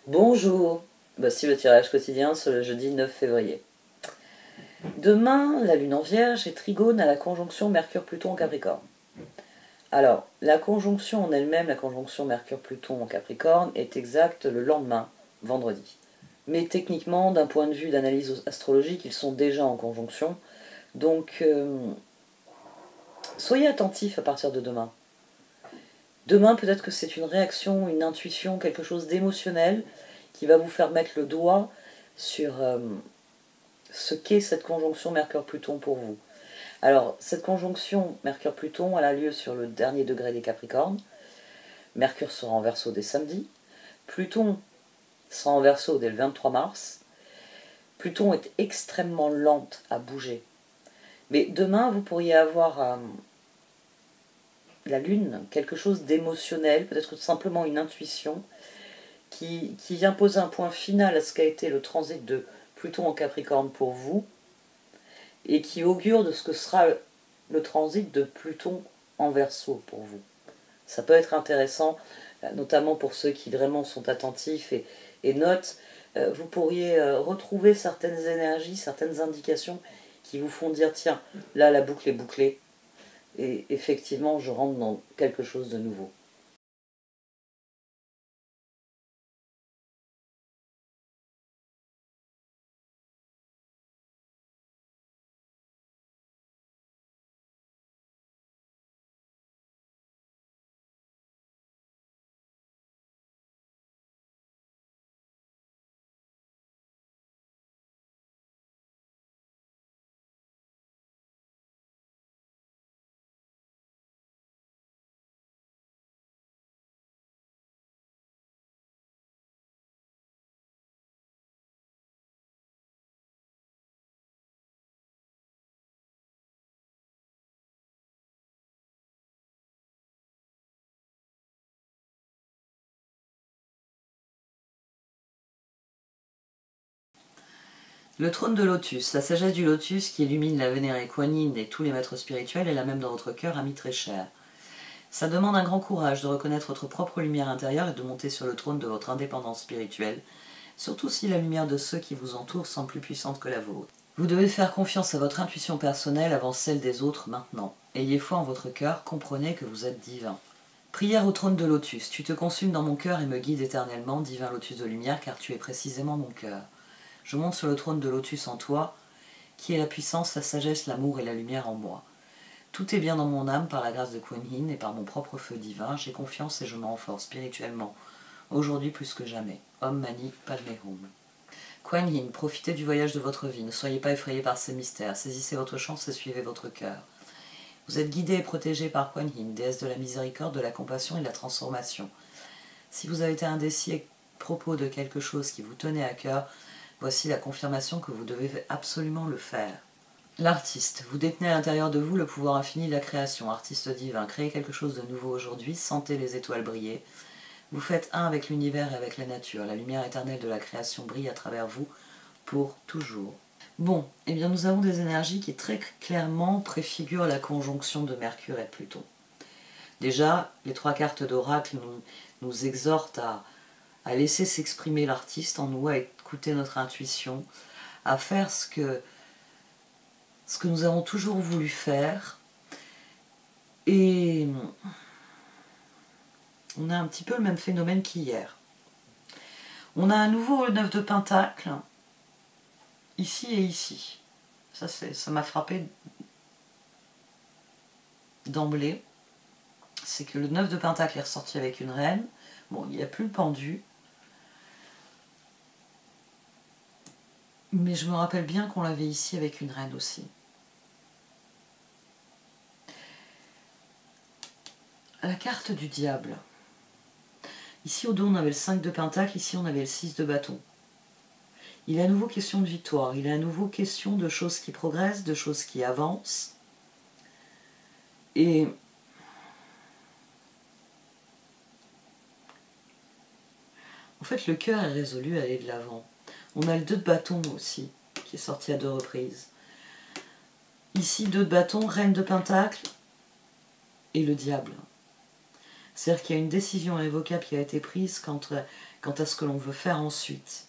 Bonjour, voici le tirage quotidien sur le jeudi 9 février. Demain, la lune en Vierge est trigone à la conjonction Mercure-Pluton en Capricorne. Alors, la conjonction en elle-même, la conjonction Mercure-Pluton en Capricorne, est exacte le lendemain, vendredi. Mais techniquement, d'un point de vue d'analyse astrologique, ils sont déjà en conjonction. Donc, soyez attentifs à partir de demain. Demain, peut-être que c'est une réaction, une intuition, quelque chose d'émotionnel qui va vous faire mettre le doigt sur ce qu'est cette conjonction Mercure-Pluton pour vous. Alors, cette conjonction Mercure-Pluton, elle a lieu sur le dernier degré des Capricornes. Mercure sera en Verseau dès samedi. Pluton sera en Verseau dès le 23 mars. Pluton est extrêmement lente à bouger. Mais demain, vous pourriez avoir la Lune, quelque chose d'émotionnel, peut-être simplement une intuition, qui vient poser un point final à ce qu'a été le transit de Pluton en Capricorne pour vous, et qui augure de ce que sera le transit de Pluton en Verseau pour vous. Ça peut être intéressant, notamment pour ceux qui vraiment sont attentifs et notent. Vous pourriez retrouver certaines énergies, certaines indications qui vous font dire tiens, là la boucle est bouclée, et effectivement je rentre dans quelque chose de nouveau. Le trône de lotus, la sagesse du lotus qui illumine la vénérée Kuan Yin et tous les maîtres spirituels est la même dans votre cœur, ami très cher. Ça demande un grand courage de reconnaître votre propre lumière intérieure et de monter sur le trône de votre indépendance spirituelle, surtout si la lumière de ceux qui vous entourent semble plus puissante que la vôtre. Vous devez faire confiance à votre intuition personnelle avant celle des autres maintenant. Ayez foi en votre cœur, comprenez que vous êtes divin. Prière au trône de lotus, tu te consumes dans mon cœur et me guides éternellement, divin lotus de lumière, car tu es précisément mon cœur. Je monte sur le trône de lotus en toi, qui est la puissance, la sagesse, l'amour et la lumière en moi. Tout est bien dans mon âme par la grâce de Kuan Yin et par mon propre feu divin. J'ai confiance et je me renforce spirituellement, aujourd'hui plus que jamais. Om Mani Padme Hum. Kuan Yin, profitez du voyage de votre vie, ne soyez pas effrayés par ces mystères, saisissez votre chance et suivez votre cœur. Vous êtes guidés et protégés par Kuan Yin, déesse de la miséricorde, de la compassion et de la transformation. Si vous avez été indécis à propos de quelque chose qui vous tenait à cœur, voici la confirmation que vous devez absolument le faire. L'artiste, vous détenez à l'intérieur de vous le pouvoir infini de la création, artiste divin, créez quelque chose de nouveau aujourd'hui, sentez les étoiles briller. Vous faites un avec l'univers et avec la nature, la lumière éternelle de la création brille à travers vous pour toujours. Bon, eh bien nous avons des énergies qui très clairement préfigurent la conjonction de Mercure et Pluton. Déjà, les 3 cartes d'oracle nous exhortent à laisser s'exprimer l'artiste en nous, à écouter notre intuition, à faire ce que nous avons toujours voulu faire. Et on a un petit peu le même phénomène qu'hier. On a à nouveau le 9 de Pentacle, ici et ici. Ça m'a frappé d'emblée. C'est que le 9 de Pentacle est ressorti avec une reine. Bon, il n'y a plus le pendu. Mais je me rappelle bien qu'on l'avait ici avec une reine aussi. La carte du diable. Ici au dos on avait le 5 de Pentacle, ici on avait le 6 de bâton. Il est à nouveau question de victoire, il est à nouveau question de choses qui progressent, de choses qui avancent. Et en fait le cœur est résolu à aller de l'avant. On a le 2 de bâton aussi, qui est sorti à 2 reprises. Ici 2 de bâton, reine de Pentacle et le diable. C'est-à-dire qu'il y a une décision irrévocable qui a été prise quand quant à ce que l'on veut faire ensuite.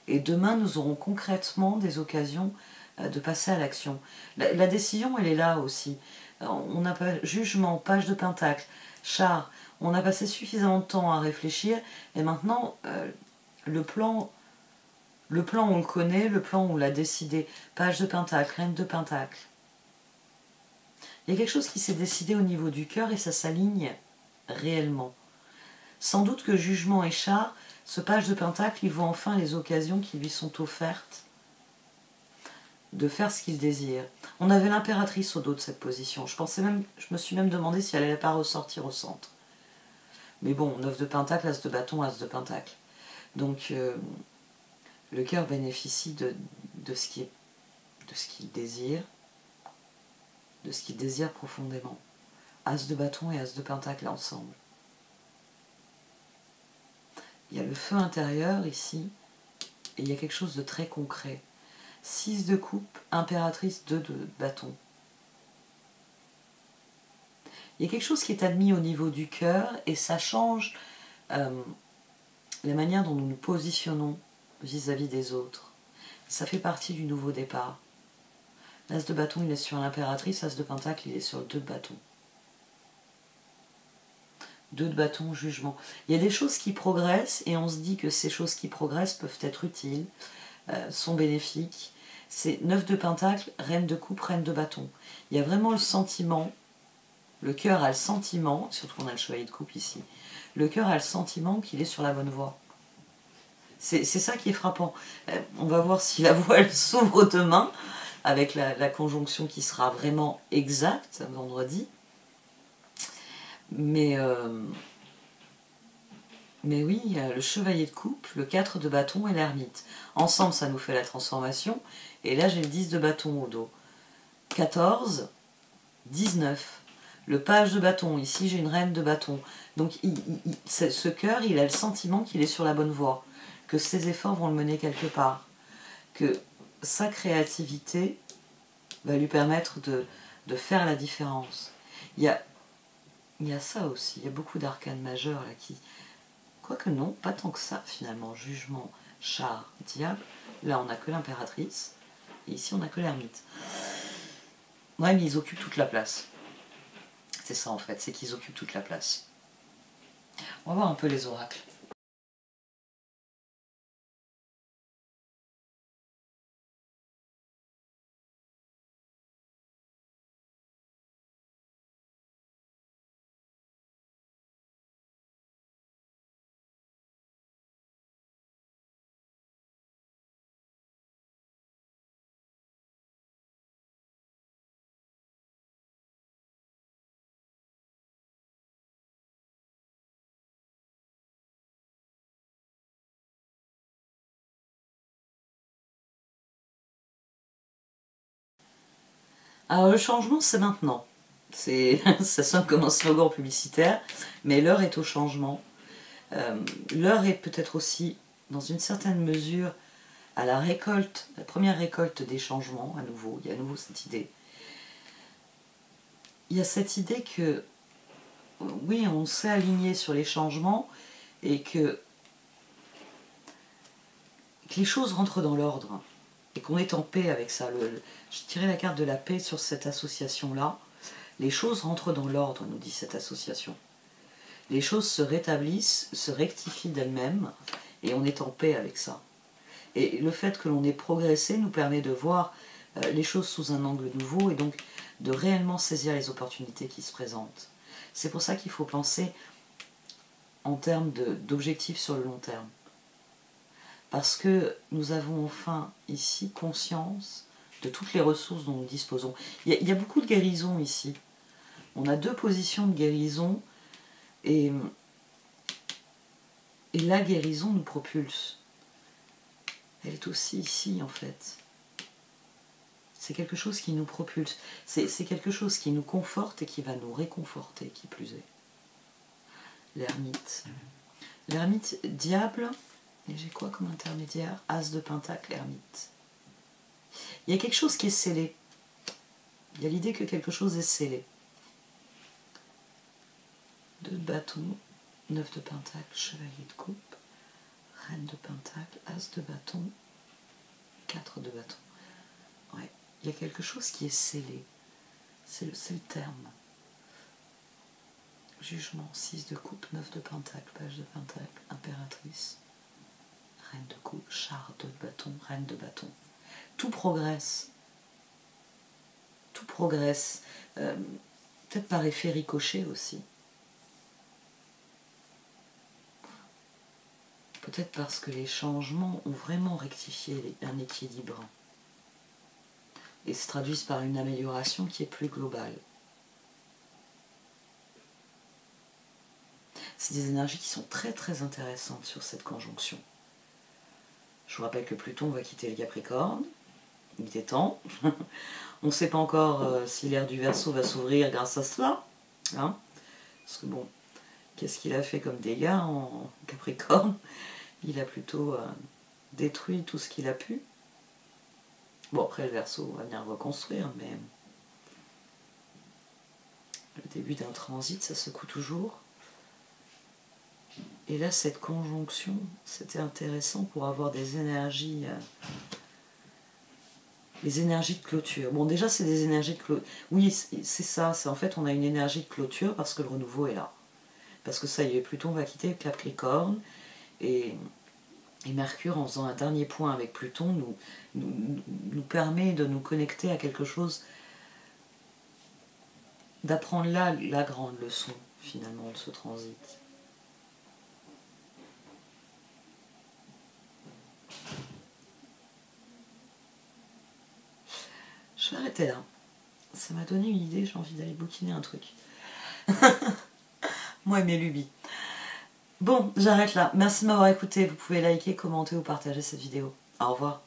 Et demain, nous aurons concrètement des occasions de passer à l'action. La décision, elle est là aussi. On n'a pas jugement, page de pentacle, char. On a passé suffisamment de temps à réfléchir. Et maintenant, le plan, on le connaît. Le plan, on l'a décidé. Page de pentacle, reine de pentacle. Il y a quelque chose qui s'est décidé au niveau du cœur et ça s'aligne réellement. Sans doute que jugement et char, ce page de pentacle, il voit enfin les occasions qui lui sont offertes de faire ce qu'il désire. On avait l'impératrice au dos de cette position. Je me suis même demandé si elle n'allait pas ressortir au centre. Mais bon, 9 de pentacle, as de bâton, as de pentacle. Donc le cœur bénéficie de ce qu'il désire, de ce qu'il désire profondément. As de bâton et as de pentacle ensemble. Il y a le feu intérieur ici, et il y a quelque chose de très concret. 6 de coupe, impératrice, 2 de bâton. Il y a quelque chose qui est admis au niveau du cœur, et ça change la manière dont nous nous positionnons vis-à-vis des autres. Ça fait partie du nouveau départ. L'as de bâton, il est sur l'impératrice, as de pentacle, il est sur le 2 de bâton. 2 de bâton, jugement. Il y a des choses qui progressent et on se dit que ces choses qui progressent peuvent être utiles, sont bénéfiques. C'est 9 de pentacle, reine de coupe, reine de bâton. Il y a vraiment le sentiment, le cœur a le sentiment, surtout qu'on a le chevalier de coupe ici, le cœur a le sentiment qu'il est sur la bonne voie. C'est ça qui est frappant. On va voir si la voie elle s'ouvre demain, avec la conjonction qui sera vraiment exacte, vendredi. Mais oui, il y a le chevalier de coupe, le 4 de bâton et l'ermite. Ensemble, ça nous fait la transformation. Et là, j'ai le 10 de bâton au dos. 14, 19. Le page de bâton. Ici, j'ai une reine de bâton. Donc, ce cœur, il a le sentiment qu'il est sur la bonne voie. Que ses efforts vont le mener quelque part. Que sa créativité va lui permettre de faire la différence. Il y a ça aussi. Il y a beaucoup d'arcanes majeurs là qui... Quoique non, pas tant que ça finalement. Jugement, char, diable. Là, on n'a que l'impératrice. Et ici, on n'a que l'ermite. Ouais, mais ils occupent toute la place. C'est ça en fait, c'est qu'ils occupent toute la place. On va voir un peu les oracles. Alors le changement, c'est maintenant. Ça sonne comme un slogan publicitaire, mais l'heure est au changement. L'heure est peut-être aussi, dans une certaine mesure, à la récolte, la première récolte des changements, à nouveau. Il y a à nouveau cette idée. Il y a cette idée que, oui, on s'est aligné sur les changements et que les choses rentrent dans l'ordre et qu'on est en paix avec ça. Je tirais la carte de la paix sur cette association-là. Les choses rentrent dans l'ordre, nous dit cette association. Les choses se rétablissent, se rectifient d'elles-mêmes, et on est en paix avec ça. Et le fait que l'on ait progressé nous permet de voir les choses sous un angle nouveau, et donc de réellement saisir les opportunités qui se présentent. C'est pour ça qu'il faut penser en termes d'objectifs sur le long terme. Parce que nous avons enfin ici conscience de toutes les ressources dont nous disposons. Il y a beaucoup de guérison ici. On a 2 positions de guérison et la guérison nous propulse. Elle est aussi ici en fait. C'est quelque chose qui nous propulse. C'est quelque chose qui nous conforte et qui va nous réconforter, qui plus est. L'ermite. L'ermite, diable, et j'ai quoi comme intermédiaire? As de pentacle, ermite. Il y a quelque chose qui est scellé. Il y a l'idée que quelque chose est scellé. 2 de bâton, 9 de pentacle, chevalier de coupe, Reine de pentacle, as de bâton, 4 de bâton. Ouais, il y a quelque chose qui est scellé. C'est le terme. Jugement, 6 de coupe, 9 de pentacle, page de pentacle, impératrice, reine de coupe, char de bâton, reine de bâton. Tout progresse. Tout progresse. Peut-être par effet ricochet aussi. Peut-être parce que les changements ont vraiment rectifié un équilibre et se traduisent par une amélioration qui est plus globale. C'est des énergies qui sont très très intéressantes sur cette conjonction. Je vous rappelle que Pluton va quitter le Capricorne, il était temps. On ne sait pas encore si l'ère du Verseau va s'ouvrir grâce à cela. Hein, parce que bon, qu'est-ce qu'il a fait comme dégâts en Capricorne? Il a plutôt détruit tout ce qu'il a pu. Bon, après le Verseau va venir reconstruire, mais le début d'un transit, ça secoue toujours. Et là, cette conjonction, c'était intéressant pour avoir des énergies de clôture. Bon, déjà, c'est des énergies de clôture. Oui, c'est ça. En fait, on a une énergie de clôture parce que le renouveau est là. Parce que ça y est, Pluton va quitter le Capricorne. Et Mercure, en faisant un dernier point avec Pluton, nous permet de nous connecter à quelque chose, d'apprendre là la grande leçon, finalement, de ce transit. Je vais arrêter là. Ça m'a donné une idée, j'ai envie d'aller bouquiner un truc. Moi et mes lubies. Bon, j'arrête là. Merci de m'avoir écouté. Vous pouvez liker, commenter ou partager cette vidéo. Au revoir.